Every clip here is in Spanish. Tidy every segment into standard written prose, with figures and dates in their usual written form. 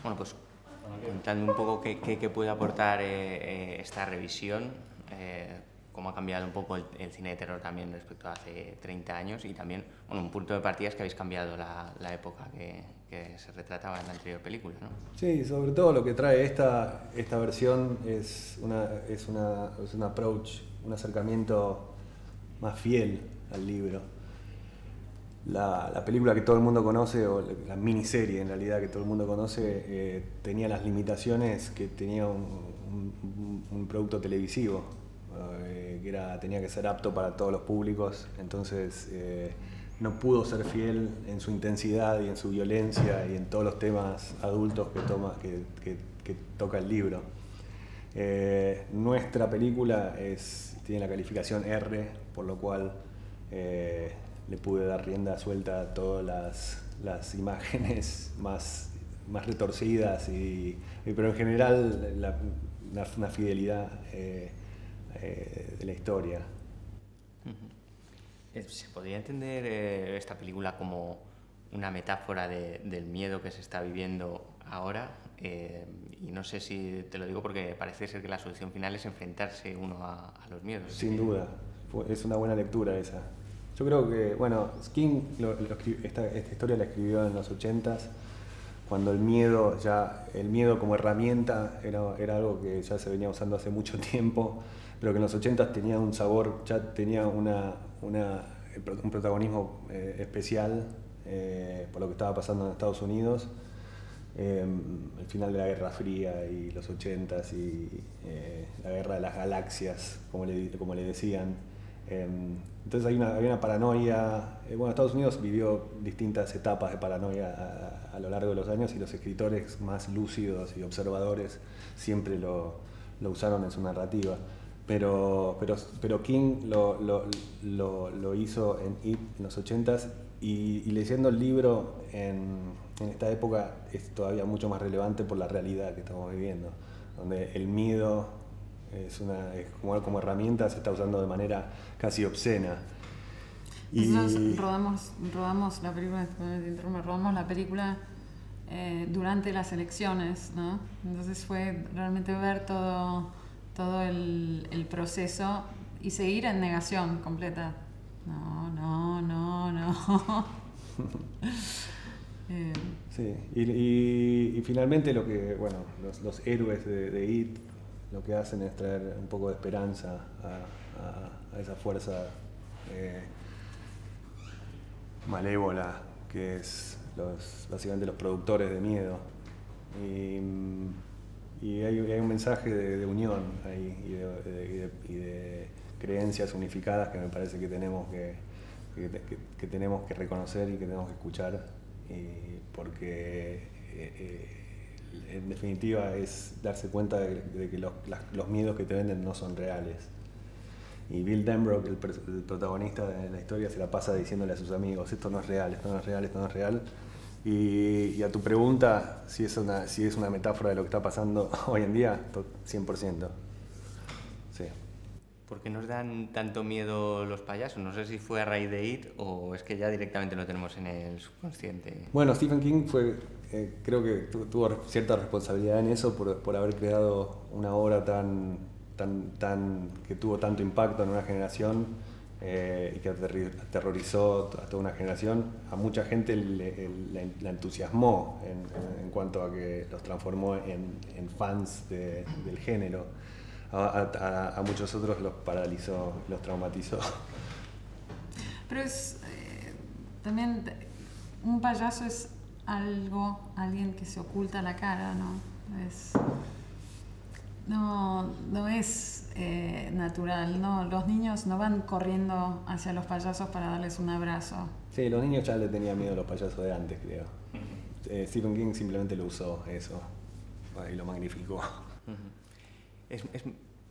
Bueno, pues contando un poco qué puede aportar esta revisión, cómo ha cambiado un poco el cine de terror también respecto a hace 30 años y también, bueno, un punto de partida es que habéis cambiado la época que se retrataba en la anterior película, ¿no? Sí, sobre todo lo que trae esta versión es un approach, un acercamiento más fiel al libro. La película que todo el mundo conoce, o la miniserie en realidad que todo el mundo conoce, tenía las limitaciones que tenía un producto televisivo, tenía que ser apto para todos los públicos, entonces no pudo ser fiel en su intensidad y en su violencia y en todos los temas adultos que toca el libro. Nuestra película tiene la calificación R, por lo cual le pude dar rienda suelta a todas las imágenes más retorcidas, pero en general una fidelidad de la historia. ¿Se podría entender esta película como una metáfora del miedo que se está viviendo ahora? Y no sé si te lo digo porque parece ser que la solución final es enfrentarse uno a los miedos. Sin duda, es una buena lectura esa. Yo creo que, bueno, King esta historia la escribió en los 80s, cuando el miedo como herramienta era algo que ya se venía usando hace mucho tiempo, pero que en los 80s tenía un sabor, ya tenía un protagonismo especial por lo que estaba pasando en Estados Unidos. El final de la Guerra Fría y los 80s y la guerra de las galaxias, como le decían. Entonces había una paranoia. Bueno, Estados Unidos vivió distintas etapas de paranoia a lo largo de los años, y los escritores más lúcidos y observadores siempre lo usaron en su narrativa. Pero King lo hizo en It en los 80s, y leyendo el libro en esta época es todavía mucho más relevante por la realidad que estamos viviendo, donde el miedo como herramienta se está usando de manera casi obscena. Nosotros rodamos la película durante las elecciones, ¿no? Entonces fue realmente ver todo el proceso y seguir en negación completa. No. Sí, y finalmente los héroes de It lo que hacen es traer un poco de esperanza a esa fuerza malévola que es básicamente los productores de miedo. Y hay un mensaje de unión ahí y de creencias unificadas que me parece que tenemos que reconocer y que tenemos que escuchar, porque en definitiva es darse cuenta de que los miedos que te venden no son reales. Y Bill Denbrough, el protagonista de la historia, se la pasa diciéndole a sus amigos: esto no es real, esto no es real, esto no es real. Y a tu pregunta, si es una metáfora de lo que está pasando hoy en día, 100%. Sí. ¿Por qué nos dan tanto miedo los payasos? No sé si fue a raíz de It o es que ya directamente lo tenemos en el subconsciente. Bueno, Stephen King creo que tuvo cierta responsabilidad en eso por haber creado una obra que tuvo tanto impacto en una generación y que aterrorizó a toda una generación. A mucha gente la entusiasmó en cuanto a que los transformó en fans del género. A muchos otros los paralizó, los traumatizó. Pero también un payaso es alguien que se oculta la cara, ¿no? No es natural, ¿no? Los niños no van corriendo hacia los payasos para darles un abrazo. Sí, los niños ya le tenían miedo a los payasos de antes, creo. Stephen King simplemente lo usó eso y lo magnificó. ¿Es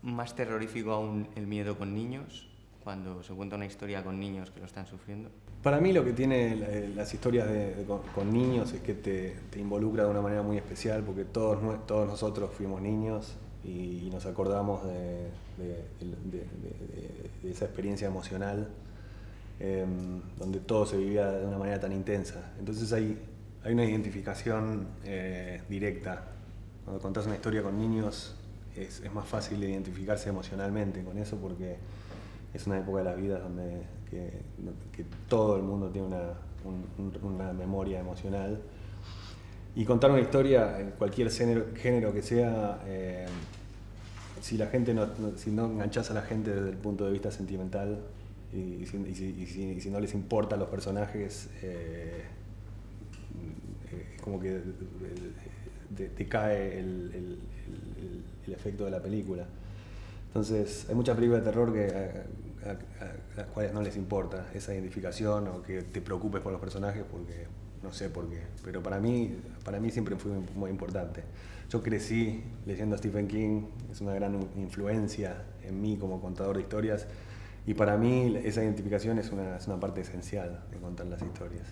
más terrorífico aún el miedo con niños, cuando se cuenta una historia con niños que lo están sufriendo? Para mí lo que tiene las historias con niños es que te involucra de una manera muy especial, porque todos nosotros fuimos niños y nos acordamos de esa experiencia emocional donde todo se vivía de una manera tan intensa. Entonces hay hay una identificación directa. Cuando contás una historia con niños es más fácil de identificarse emocionalmente con eso porque es una época de la vida donde que todo el mundo tiene una memoria emocional. Y contar una historia en cualquier género que sea, si la gente si no enganchás a la gente desde el punto de vista sentimental y si no les importan los personajes, es como que te cae el efecto de la película. Entonces hay muchas películas de terror a las cuales no les importa esa identificación o que te preocupes por los personajes porque no sé por qué, pero para mí siempre fue muy importante. Yo crecí leyendo a Stephen King, es una gran influencia en mí como contador de historias y para mí esa identificación es una parte esencial de contar las historias.